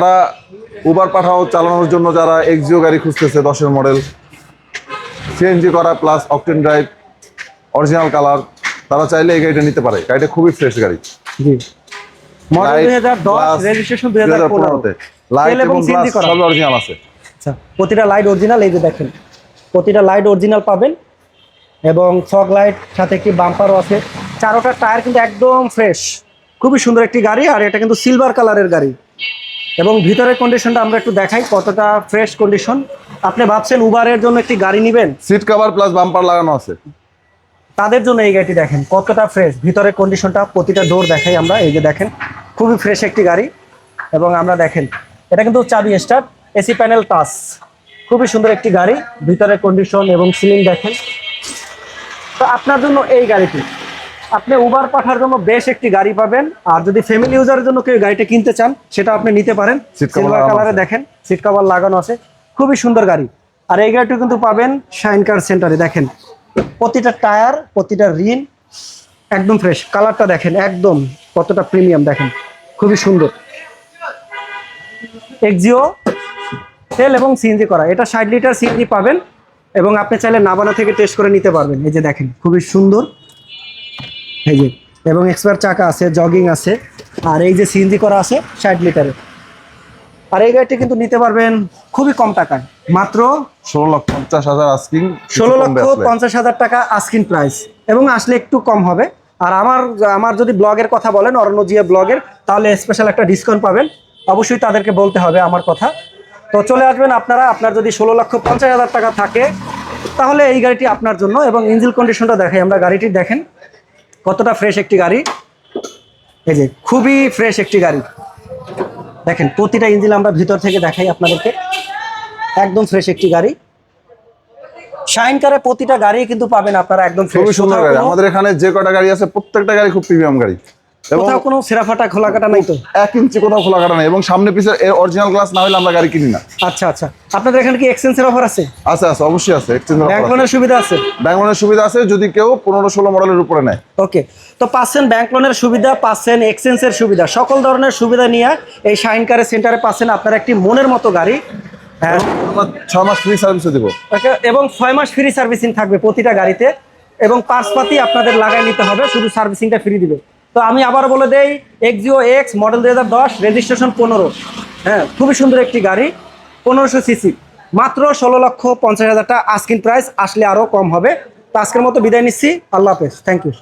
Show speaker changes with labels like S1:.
S1: যারা উবার পাঠাও চালানোর জন্য যারা এক্সিও গাড়ি খুঁজতেছে 10-এর মডেল, সিএনজি করা plus octane drive, original colour, তারা চাইলে এই গাড়িটা নিতে পারে। গাড়িটা খুবই ফ্রেশ গাড়ি।
S2: জি, মডেল 2010, রেজিস্ট্রেশন 2015,
S1: লাইট এবং গ্লাস সব অরিজিনাল আছে।
S2: আচ্ছা, প্রতিটা লাইট অরিজিনাল। এই যে দেখেন, প্রতিটা লাইট অরিজিনাল পাবেন এবং ফগ লাইট, সাথে একটি বাম্পারও আছে। চারোটা টায়ার কিন্তু একদম ফ্রেশ, খুবই সুন্দর একটি গাড়ি। আর এটা কিন্তু সিলভার কালারের গাড়ি এবং ভিতরের কন্ডিশনটা আমরা একটু দেখাই কতটা ফ্রেশ কন্ডিশন। আপনি ভাবছেন উবারের জন্য একটি গাড়ি নেবেন,
S1: সিট কভার প্লাস বাম্পার লাগানো আছে,
S2: তাদের জন্য এই গাড়িটি দেখেন কতটা ফ্রেশ। ভিতরের কন্ডিশনটা প্রতিটা ডোর দেখাই আমরা। এই যে দেখেন, খুবই ফ্রেশ একটি গাড়ি। এবং আমরা দেখেন এটা কিন্তু চাবি স্টার্ট, এসি প্যানেল টাচ, খুবই সুন্দর একটি গাড়ি। ভিতরের কন্ডিশন এবং সিলিং দেখেন। তো আপনার জন্য এই গাড়িটি, আপনি উবার পাঠার জন্য বেশ একটি গাড়ি পাবেন। আর যদি ফ্যামিলি ইউজারের জন্য কেউ গাড়িটা কিনতে চান, সেটা আপনি নিতে পারেন। সিলভার কালারে দেখেন, সিট কভার লাগানো আছে, খুবই সুন্দর গাড়ি। আর এই গাড়িটি কিন্তু পাবেন শাইন কার সেন্টারে। দেখেন প্রতিটা টায়ার, প্রতিটা রিন একদম ফ্রেশ। কালারটা দেখেন একদম কতটা প্রিমিয়াম, দেখেন খুবই সুন্দর। এক্সিও তেল এবং সিএনজি করা, এটা 60 লিটার সিএনজি পাবেন এবং আপনি চাইলে নাবানা থেকে টেস্ট করে নিতে পারবেন। এই যে দেখেন খুবই সুন্দর, এই যে, এবং এক্সপার্ট চাকা আছে, জগিং আছে। আর এই যে সিএনজি করা আছে 60 লিটারের। আর এই গাড়িটি কিন্তু নিতে পারবেন খুবই কম টাকায়, মাত্র
S1: 16,50,000 আস্কিং,
S2: 16,50,000 টাকা আস্কিং প্রাইস, এবং আসলে একটু কম হবে। আর আমার যদি ব্লগের কথা বলেন, অরণ্য জিয়া ব্লগের, তাহলে স্পেশাল একটা ডিসকাউন্ট পাবেন। অবশ্যই তাদেরকে বলতে হবে আমার কথা। তো চলে আসবেন আপনারা, আপনার যদি 16,50,000 টাকা থাকে তাহলে এই গাড়িটি আপনার জন্য। এবং ইঞ্জিন কন্ডিশনটা দেখাই আমরা, গাড়িটি দেখেন কতটা ফ্রেশ একটি গাড়ি। এই যে খুবই ফ্রেশ একটি গাড়ি, দেখেন প্রতিটা ইঞ্জিন আমরা ভিতর থেকে দেখাই আপনাদেরকে, একদম ফ্রেশ একটি গাড়ি। শাইন কারে প্রতিটা গাড়ি কিন্তু পাবেন আপনারা একদম ফ্রেশ।
S1: খুবই সুন্দর গাড়ি। আমাদের এখানে যে কটা গাড়ি আছে প্রত্যেকটা গাড়ি খুব প্রিমিয়াম গাড়ি।
S2: কোথাও কোনো সেরাফাটা খোলা কাটা নাই তো?
S1: 1 ইঞ্চি কোথাও খোলা কাটা নাই। এবং সামনে পিছে অরিজিনাল গ্লাস না হলে আমরা গাড়ি কিনি না।
S2: আচ্ছা আচ্ছা, আপনাদের এখানে কি এক্সচেঞ্জের অফার আছে?
S1: আছে আছে, অবশ্যই আছে। এক্সচেঞ্জ
S2: ব্যাংক লোনের সুবিধা আছে?
S1: ব্যাংক লোনের সুবিধা আছে যদি কেউ 15-16 মডেলের উপরে নেয়।
S2: ওকে, তো পাচ্ছেন ব্যাংক লোনের সুবিধা, পাচ্ছেন এক্সচেঞ্জের সুবিধা, সকল ধরনের সুবিধা নিয়ে এই শাইন কারের সেন্টারে পাচ্ছেন আপনারা একটি মনের মতো গাড়ি। হ্যাঁ,
S1: 6 মাস ফ্রি সার্ভিসও দেব।
S2: ওকে, এবং 6 মাস ফ্রি সার্ভিসিং থাকবে প্রতিটা গাড়িতে। এবং পার্টসপাতি আপনাদের লাগাই নিতে হবে, শুধু সার্ভিসিংটা ফ্রি দিবে। তো আমি আবার বলে দেই, এক্সিও এক্স মডেল 2010, রেজিস্ট্রেশন 15। হ্যাঁ, খুবই সুন্দর একটি গাড়ি, 1500 সিসি, মাত্র 16,50,000 টাকা আস্কিং প্রাইস। আসলে আরও কম হবে। তো আজকের মতো বিদায় নিচ্ছি, আল্লাহ হাফেজ, থ্যাংক ইউ।